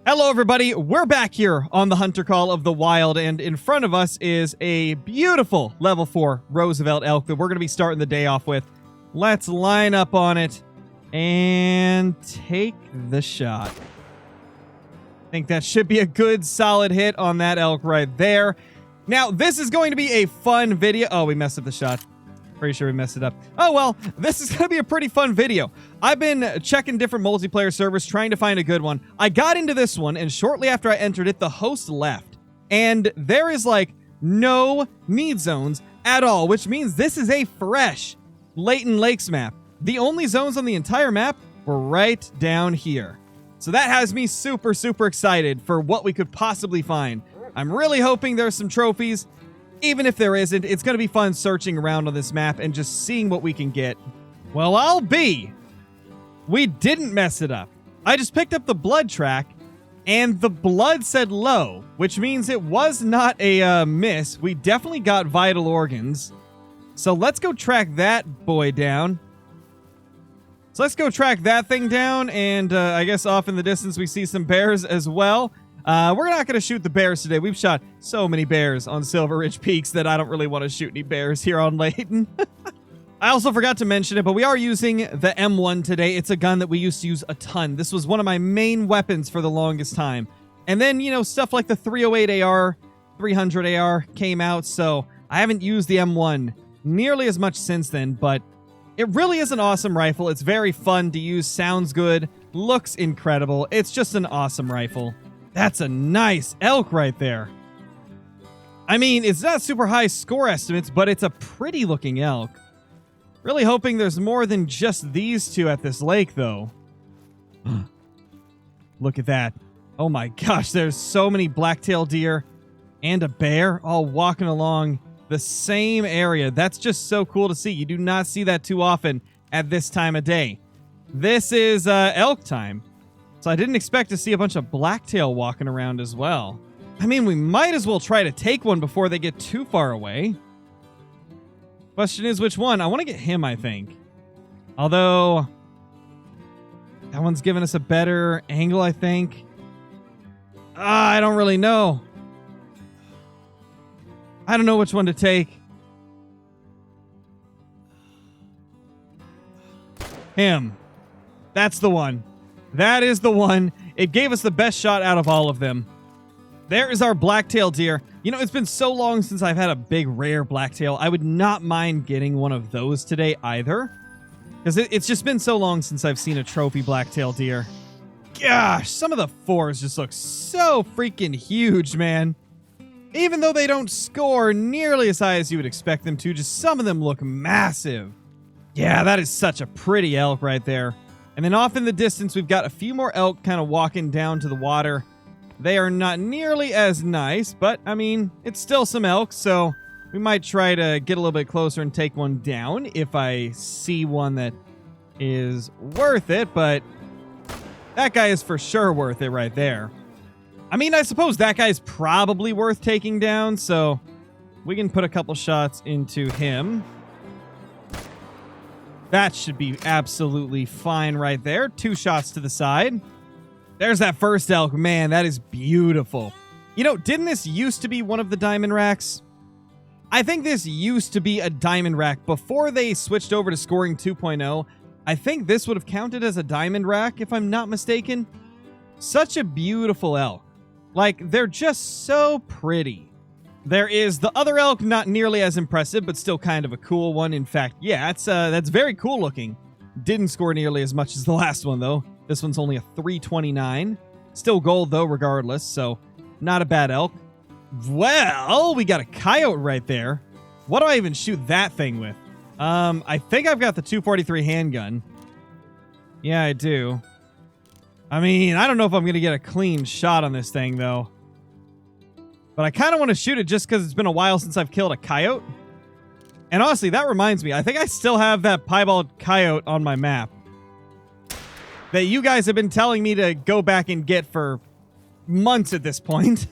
Hello, everybody. We're back here on the Hunter Call of the Wild, and in front of us is a beautiful level 4 Roosevelt elk that we're going to be starting the day off with. Let's line up on it and take the shot. I think that should be a good, solid hit on that elk right there. Now, this is going to be a fun video. Oh, we messed up the shot. Pretty sure we messed it up. Oh, well, this is going to be a pretty fun video. I've been checking different multiplayer servers trying to find a good one. I got into this one, and shortly after I entered it, the host left. And there is, like, no need zones at all, which means this is a fresh Layton Lakes map. The only zones on the entire map were right down here. So that has me super, super excited for what we could possibly find. I'm really hoping there's some trophies. Even if there isn't, it's going to be fun searching around on this map and just seeing what we can get. Well, I'll be. We didn't mess it up. I just picked up the blood track, and the blood said low, which means it was not a miss. We definitely got vital organs. So let's go track that boy down. So let's go track that thing down, and I guess off in the distance we see some bears as well. We're not going to shoot the bears today. We've shot so many bears on Silver Ridge Peaks that I don't really want to shoot any bears here on Layton. I also forgot to mention it, but we are using the M1 today. It's a gun that we used to use a ton. This was one of my main weapons for the longest time. And then, you know, stuff like the 308 AR, 300 AR came out, so I haven't used the M1 nearly as much since then, but it really is an awesome rifle. It's very fun to use, sounds good, looks incredible. It's just an awesome rifle. That's a nice elk right there. I mean, it's not super high score estimates, but it's a pretty looking elk. Really hoping there's more than just these two at this lake, though. Look at that. Oh my gosh, there's so many black-tailed deer and a bear all walking along the same area. That's just so cool to see. You do not see that too often at this time of day. This is elk time. So I didn't expect to see a bunch of blacktail walking around as well. I mean, we might as well try to take one before they get too far away. Question is, which one? I want to get him, I think. Although, that one's giving us a better angle, I think. I don't really know. I don't know which one to take. Him. That's the one. That is the one. It gave us the best shot out of all of them. There is our blacktail deer. You know, it's been so long since I've had a big, rare blacktail. I would not mind getting one of those today either. Because it's just been so long since I've seen a trophy blacktail deer. Gosh, some of the fours just look so freaking huge, man. Even though they don't score nearly as high as you would expect them to, just some of them look massive. Yeah, that is such a pretty elk right there. And then off in the distance, we've got a few more elk kind of walking down to the water. They are not nearly as nice, but, I mean, it's still some elk, so we might try to get a little bit closer and take one down if I see one that is worth it, but that guy is for sure worth it right there. I mean, I suppose that guy's probably worth taking down, so we can put a couple shots into him. That should be absolutely fine right there. 2 shots to the side. There's that first elk. Man, that is beautiful. You know, didn't this used to be one of the diamond racks? I think this used to be a diamond rack before they switched over to scoring 2.0. I think this would have counted as a diamond rack, if I'm not mistaken. Such a beautiful elk. Like, they're just so pretty. There is the other elk, not nearly as impressive, but still kind of a cool one. In fact, yeah, that's very cool looking. Didn't score nearly as much as the last one, though. This one's only a 329. Still gold, though, regardless, so not a bad elk. Well, we got a coyote right there. What do I even shoot that thing with? I think I've got the 243 handgun. Yeah, I do. I mean, I don't know if I'm going to get a clean shot on this thing, though. But I kind of want to shoot it just because it's been a while since I've killed a coyote. And honestly, that reminds me, I think I still have that Piebald Coyote on my map that you guys have been telling me to go back and get for months at this point.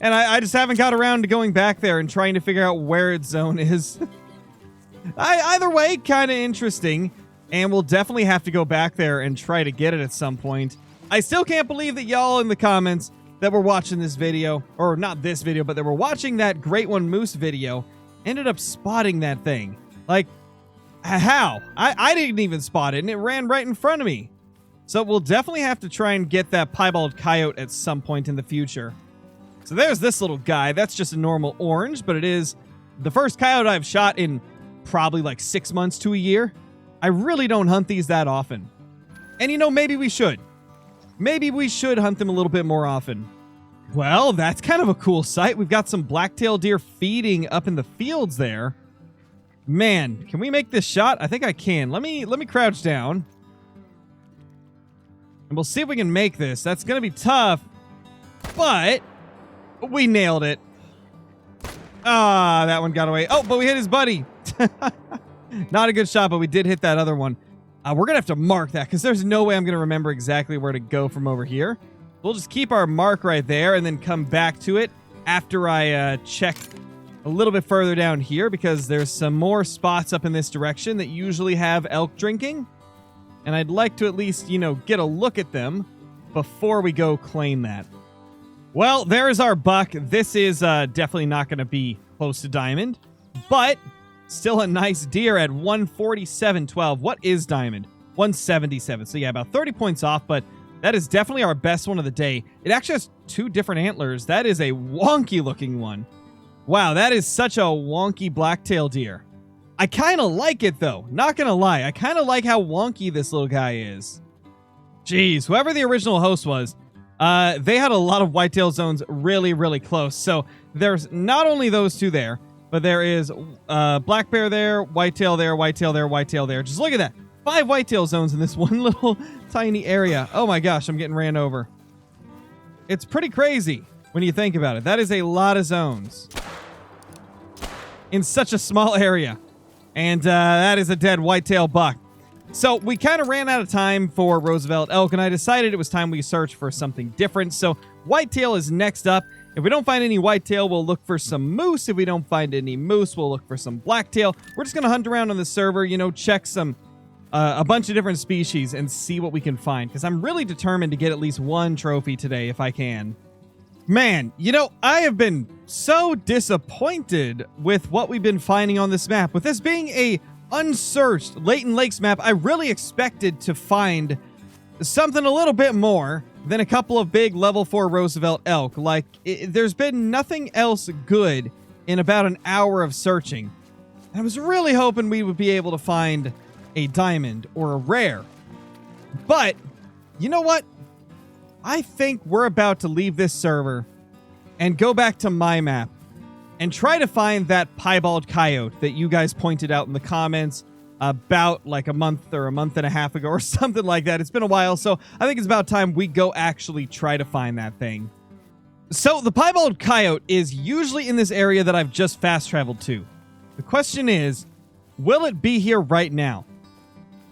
And I just haven't got around to going back there and trying to figure out where its zone is. Either way, kind of interesting. And we'll definitely have to go back there and try to get it at some point. I still can't believe that y'all in the comments that were watching this video, or not this video, but that were watching that Great One Moose video, ended up spotting that thing. Like, how? I didn't even spot it, and it ran right in front of me. So we'll definitely have to try and get that Piebald Coyote at some point in the future. So there's this little guy. That's just a normal orange, but it is the first coyote I've shot in probably like 6 months to a year. I really don't hunt these that often. And you know, maybe we should. Maybe we should hunt them a little bit more often. Well, that's kind of a cool sight. We've got some black-tailed deer feeding up in the fields there. Man, can we make this shot? I think I can. Let me crouch down. And we'll see if we can make this. That's going to be tough, but we nailed it. Ah, that one got away. Oh, but we hit his buddy. Not a good shot, but we did hit that other one. We're going to have to mark that because there's no way I'm going to remember exactly where to go from over here. We'll just keep our mark right there and then come back to it after I check a little bit further down here because there's some more spots up in this direction that usually have elk drinking. And I'd like to at least, you know, get a look at them before we go claim that. Well, there's our buck. This is definitely not going to be close to diamond, but still a nice deer at 147.12. What is diamond? 177. So yeah, about 30 points off, but that is definitely our best one of the day. It actually has 2 different antlers. That is a wonky looking one. Wow, that is such a wonky blacktail deer. I kind of like it though, not gonna lie. I kind of like how wonky this little guy is. Jeez, whoever the original host was, they had a lot of whitetail zones really, really close. So there's not only those 2 there, but there is black bear there, whitetail there, whitetail there, whitetail there. Just look at that. 5 whitetail zones in this one little tiny area. Oh my gosh, I'm getting ran over. It's pretty crazy when you think about it. That is a lot of zones in such a small area. And that is a dead whitetail buck. So we kind of ran out of time for Roosevelt elk, and I decided it was time we search for something different. So whitetail is next up. If we don't find any whitetail, we'll look for some moose. If we don't find any moose, we'll look for some blacktail. We're just going to hunt around on the server, you know, check some a bunch of different species and see what we can find, because I'm really determined to get at least one trophy today if I can. Man, you know, I have been so disappointed with what we've been finding on this map. With this being a unsearched Leighton Lakes map, I really expected to find something a little bit more than a couple of big level 4 Roosevelt elk. Like, there's been nothing else good in about an hour of searching. And I was really hoping we would be able to find a diamond or a rare. But, you know what? I think we're about to leave this server and go back to my map and try to find that Piebald Coyote that you guys pointed out in the comments about like a month or a month and a half ago or something like that. It's been a while, so I think it's about time we go actually try to find that thing. So the Piebald Coyote is usually in this area that I've just fast traveled to. The question is, will it be here right now?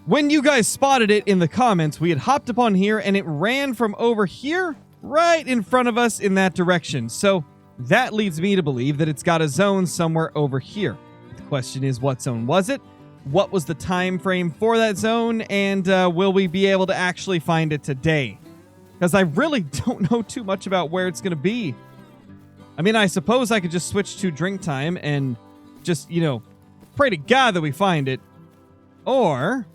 When you guys spotted it in the comments, we had hopped upon here and it ran from over here right in front of us in that direction. So that leads me to believe that it's got a zone somewhere over here. The question is, what zone was it? What was the time frame for that zone? And will we be able to actually find it today? Because I really don't know too much about where it's going to be. I mean, I suppose I could just switch to drink time and just, you know, pray to God that we find it. Or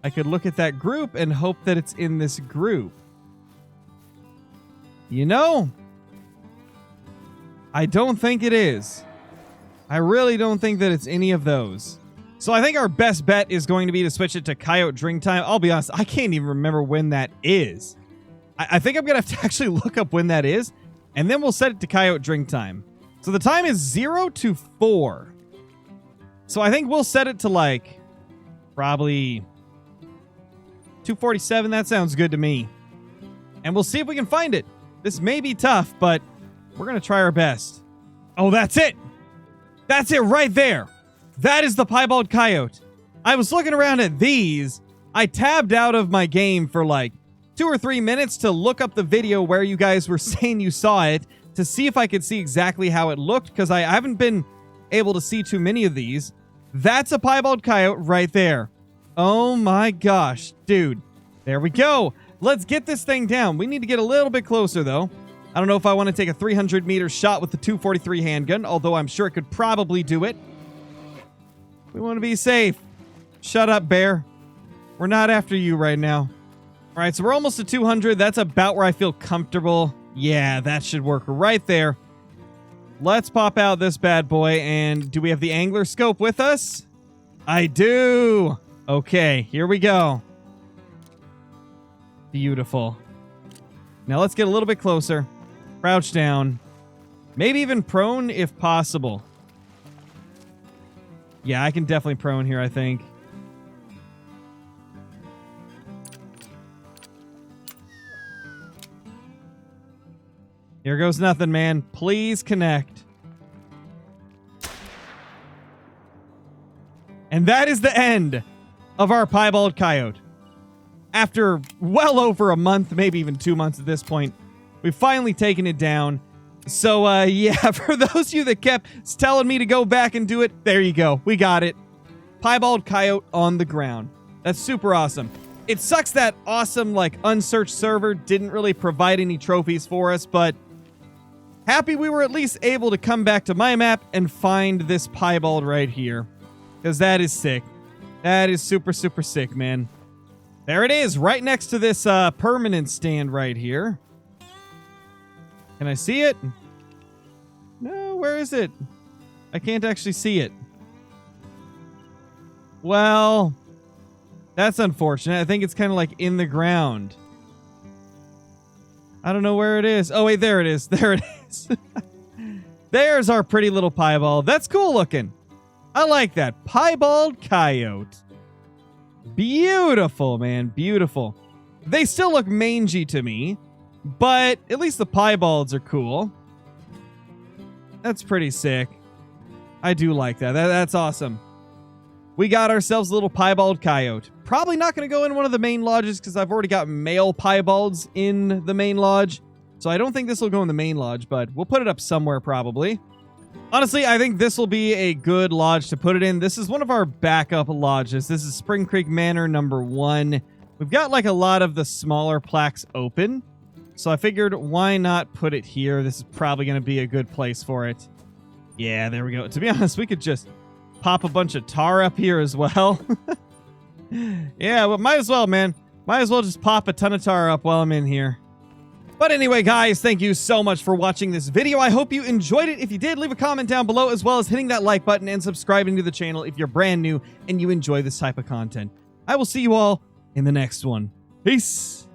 I could look at that group and hope that it's in this group. You know, I don't think it is. I really don't think that it's any of those. So I think our best bet is going to be to switch it to Coyote Drink Time. I'll be honest, I can't even remember when that is. I think I'm going to have to actually look up when that is, and then we'll set it to Coyote Drink Time. So the time is 0 to 4. So I think we'll set it to like probably 2:47. That sounds good to me. And we'll see if we can find it. This may be tough, but we're going to try our best. Oh, that's it. That's it right there. That is the Piebald Coyote. I was looking around at these. I tabbed out of my game for like 2 or 3 minutes to look up the video where you guys were saying you saw it to see if I could see exactly how it looked, because I haven't been able to see too many of these. That's a Piebald Coyote right there. Oh my gosh, dude. There we go. Let's get this thing down. We need to get a little bit closer, though. I don't know if I want to take a 300-meter shot with the 243 handgun, although I'm sure it could probably do it. We want to be safe. Shut up, bear. We're not after you right now. All right, so we're almost at 200. That's about where I feel comfortable. Yeah, that should work right there. Let's pop out this bad boy, and do we have the angler scope with us? I do. Okay, here we go. Beautiful. Now let's get a little bit closer. Crouch down. Maybe even prone if possible. Yeah, I can definitely prone here, I think. Here goes nothing, man. Please connect. And that is the end of our Piebald Coyote. After well over a month, maybe even 2 months at this point, we've finally taken it down. So, yeah, for those of you that kept telling me to go back and do it, there you go. We got it. Piebald Coyote on the ground. That's super awesome. It sucks that awesome, like, unsearched server didn't really provide any trophies for us, but happy we were at least able to come back to my map and find this Piebald right here. Because that is sick. That is super, super sick, man. There it is, right next to this permanent stand right here. Can I see it? No, where is it? I can't actually see it. Well, that's unfortunate. I think it's kind of like in the ground. I don't know where it is. Oh, wait, there it is. There it is. There's our pretty little piebald. That's cool looking. I like that. Piebald Coyote. Beautiful, man. Beautiful. They still look mangy to me, but at least the piebalds are cool. That's pretty sick. I do like that. That's awesome. We got ourselves a little Piebald Coyote. Probably not going to go in one of the main lodges because I've already got male piebalds in the main lodge. So I don't think this will go in the main lodge, but we'll put it up somewhere probably. Honestly, I think this will be a good lodge to put it in. This is one of our backup lodges. This is Spring Creek Manor number 1. We've got like a lot of the smaller plaques open. So I figured why not put it here? This is probably going to be a good place for it. Yeah, there we go. To be honest, we could just pop a bunch of tar up here as well. Yeah, well, might as well, man. Might as well just pop a ton of tar up while I'm in here. But anyway, guys, thank you so much for watching this video. I hope you enjoyed it. If you did, leave a comment down below, as well as hitting that like button and subscribing to the channel if you're brand new and you enjoy this type of content. I will see you all in the next one. Peace.